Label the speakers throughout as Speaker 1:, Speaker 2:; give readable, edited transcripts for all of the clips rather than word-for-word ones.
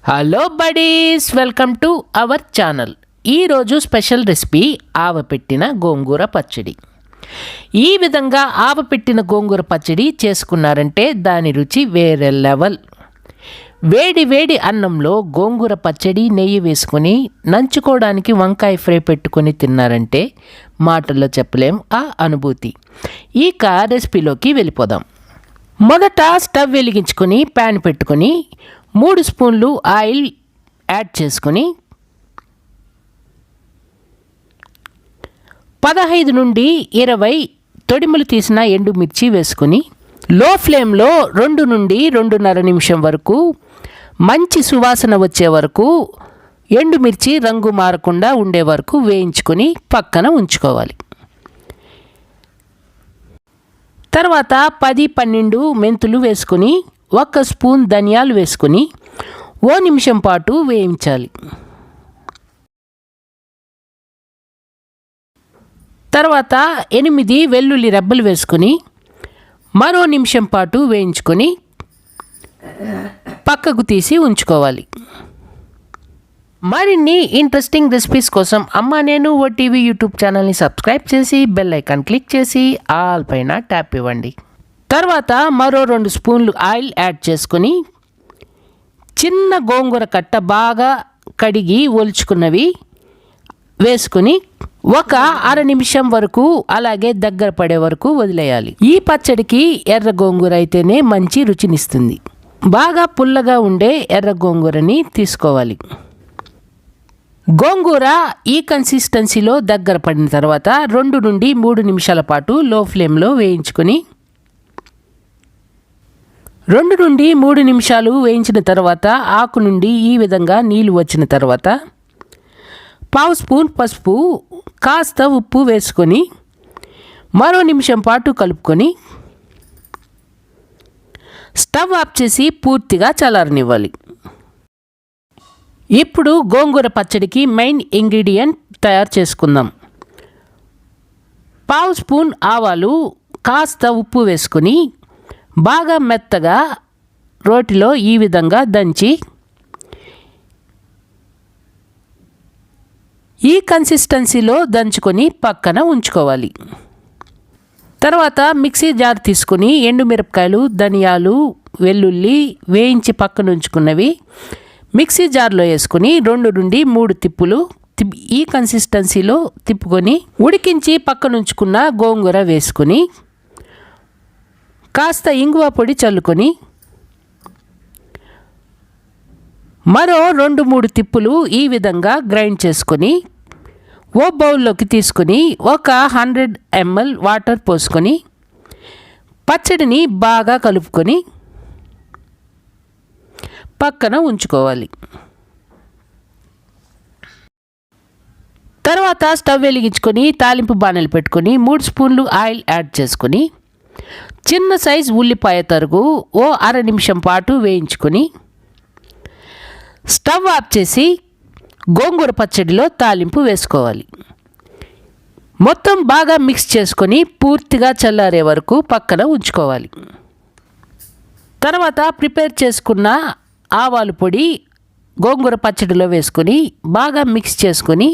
Speaker 1: Hello buddies, welcome to our channel. ఈరోజు special recipe ఆవపెట్టిన గోంగూర పచ్చడి. ఈ విధంగా ఆవపెట్టిన గోంగూర పచ్చడి చేసుకున్నారంటే దాని రుచి వేరే లెవెల్. వేడి వేడి అన్నంలో గోంగూర పచ్చడి నెయ్యి వేసుకొని నంచుకోవడానికి వంకాయ ఫ్రై పెట్టుకొని తిన్నారంటే మాటల్లో చెప్పలేం ఆ అనుభూతి. ఇక రెసిపీలోకి వెళ్ళిపోదాం. మొదట స్టవ్ వెలిగించుకొని ప్యాన్ పెట్టుకొని 3 స్పూన్లు ఆయిల్ యాడ్ చేసుకొని 15 నుండి 20 తొడిమలు తీసిన ఎండుమిర్చి వేసుకొని లో ఫ్లేమ్లో 2 నుండి 2.5 నిమిషం వరకు మంచి సువాసన వచ్చే వరకు ఎండుమిర్చి రంగు మారకుండా ఉండే వరకు వేయించుకొని పక్కన ఉంచుకోవాలి. తర్వాత 10-12 మెంతులు వేసుకొని 1 స్పూన్ ధనియాలు వేసుకొని 1 నిమిషం పాటు వేయించాలి. తర్వాత 8 వెల్లుల్లి రెబ్బలు వేసుకొని మరో నిమిషం పాటు వేయించుకొని పక్కకు తీసి ఉంచుకోవాలి. మరిన్ని ఇంట్రెస్టింగ్ రెసిపీస్ కోసం అమ్మా నేను ఓటీవీ యూట్యూబ్ ఛానల్ని సబ్స్క్రైబ్ చేసి బెల్ ఐకాన్ క్లిక్ చేసి ఆల్ పైన ట్యాప్ ఇవ్వండి. తర్వాత మరో 2 స్పూన్లు ఆయిల్ యాడ్ చేసుకొని చిన్న గోంగూర కట్ట బాగా కడిగి ఒలుచుకున్నవి వేసుకొని 1/2 నిమిషం వరకు అలాగే దగ్గర పడే వరకు వదిలేయాలి. ఈ పచ్చడికి ఎర్ర గోంగూర అయితేనే మంచి రుచినిస్తుంది. బాగా పుల్లగా ఉండే ఎర్ర గోంగూరని తీసుకోవాలి. గోంగూర ఈ కన్సిస్టెన్సీలో దగ్గర పడిన తర్వాత 2 నుండి 3 నిమిషాల పాటు లో ఫ్లేమ్లో వేయించుకొని 2 నుండి 3 నిమిషాలు వేయించిన తర్వాత ఆకు నుండి ఈ విధంగా నీళ్ళు వచ్చిన తర్వాత 1/2 స్పూన్ పసుపు, కాస్త ఉప్పు వేసుకొని మరో నిమిషం పాటు కలుపుకొని స్టవ్ ఆఫ్ చేసి పూర్తిగా చల్లారనివ్వాలి. ఇప్పుడు గోంగూర పచ్చడికి మెయిన్ ఇంగ్రీడియంట్ తయారు చేసుకుందాం. 1/2 స్పూన్ ఆవాలు, కాస్త ఉప్పు వేసుకొని బాగా మెత్తగా రోటిలో ఈ విధంగా దంచి ఈ కన్సిస్టెన్సీలో దంచుకొని పక్కన ఉంచుకోవాలి. తర్వాత మిక్సీ జార్ తీసుకుని ఎండుమిరపకాయలు, ధనియాలు, వెల్లుల్లి వేయించి పక్కన ఉంచుకున్నవి మిక్సీ జార్లో వేసుకొని 2 నుండి 3 తిప్పులు ఈ కన్సిస్టెన్సీలో తిప్పుకొని ఉడికించి పక్కన ఉంచుకున్న గోంగూర వేసుకొని కాస్త ఇంగువ పొడి చల్లుకొని మరో 2-3 తిప్పులు ఈ విధంగా గ్రైండ్ చేసుకొని ఓ బౌల్లోకి తీసుకొని 100 ml వాటర్ పోసుకొని పచ్చడిని బాగా కలుపుకొని పక్కన ఉంచుకోవాలి. తర్వాత స్టవ్ వెలిగించుకొని తాలింపు బాణలు పెట్టుకొని 3 స్పూన్లు ఆయిల్ యాడ్ చేసుకొని చిన్న సైజు ఉల్లిపాయ తరుగు 1/2 నిమిషం పాటు వేయించుకొని స్టవ్ ఆఫ్ చేసి గోంగూర పచ్చడిలో తాలింపు వేసుకోవాలి. మొత్తం బాగా మిక్స్ చేసుకొని పూర్తిగా చల్లారే వరకు పక్కన ఉంచుకోవాలి. తర్వాత ప్రిపేర్ చేసుకున్న ఆవాల పొడి గోంగూర పచ్చడిలో వేసుకొని బాగా మిక్స్ చేసుకొని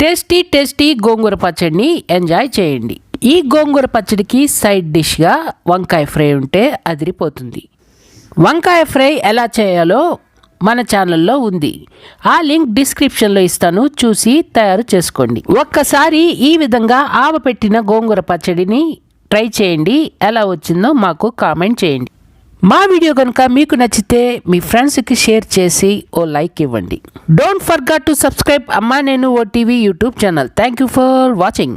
Speaker 1: టేస్టీ గోంగూర పచ్చడిని ఎంజాయ్ చేయండి. ఈ గోంగూర పచ్చడికి సైడ్ డిష్గా వంకాయ ఫ్రై ఉంటే అదిరిపోతుంది. వంకాయ ఫ్రై ఎలా చేయాలో మన ఛానల్లో ఉంది. ఆ లింక్ డిస్క్రిప్షన్లో ఇస్తాను, చూసి తయారు చేసుకోండి. ఒక్కసారి ఈ విధంగా ఆవపెట్టిన గోంగూర పచ్చడిని ట్రై చేయండి. ఎలా వచ్చిందో మాకు కామెంట్ చేయండి. మా వీడియో కనుక మీకు నచ్చితే మీ ఫ్రెండ్స్కి షేర్ చేసి ఓ లైక్ ఇవ్వండి. డోంట్ ఫర్గెట్ టు సబ్స్క్రైబ్ అమ్మా నేను OTV YouTube channel. Thank you for watching.